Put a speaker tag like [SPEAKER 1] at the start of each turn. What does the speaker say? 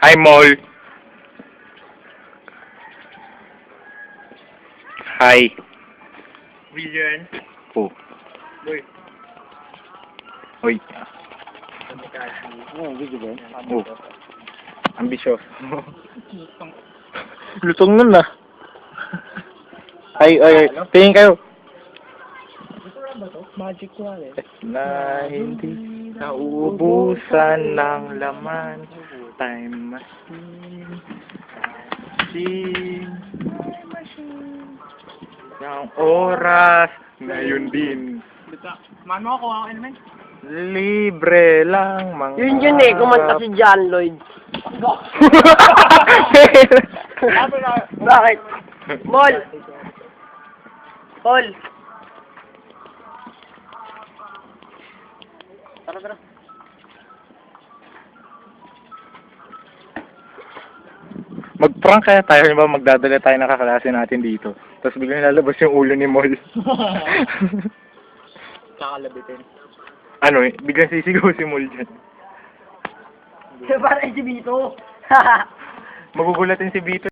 [SPEAKER 1] Hi, Mol. Hi.
[SPEAKER 2] William.
[SPEAKER 1] Oh.
[SPEAKER 2] Uy.
[SPEAKER 1] Uy.
[SPEAKER 2] Oh, video ba?
[SPEAKER 1] Oh. Ambitious. Lutong nun ah. Ay, tingin kayo.
[SPEAKER 2] Magic wall eh.
[SPEAKER 1] Na hindi nauubusan ng laman. Time machine. Ng oras. Ngayon din.
[SPEAKER 2] Man mo ako ako naman.
[SPEAKER 1] Libre lang mga...
[SPEAKER 3] Yun eh, kumanta si John Lloyd. Bakit? Mol! Paul! Tara.
[SPEAKER 1] Mag-prank kaya tayo, ba magdadala tayo ng kaklase natin dito. Tapos biglang lalabas yung ulo ni Mol.
[SPEAKER 2] Kakalabitin.
[SPEAKER 1] Ano eh, biglang sisigaw si Mol dyan.
[SPEAKER 3] Para si Bito.
[SPEAKER 1] Magugulatin si Vito.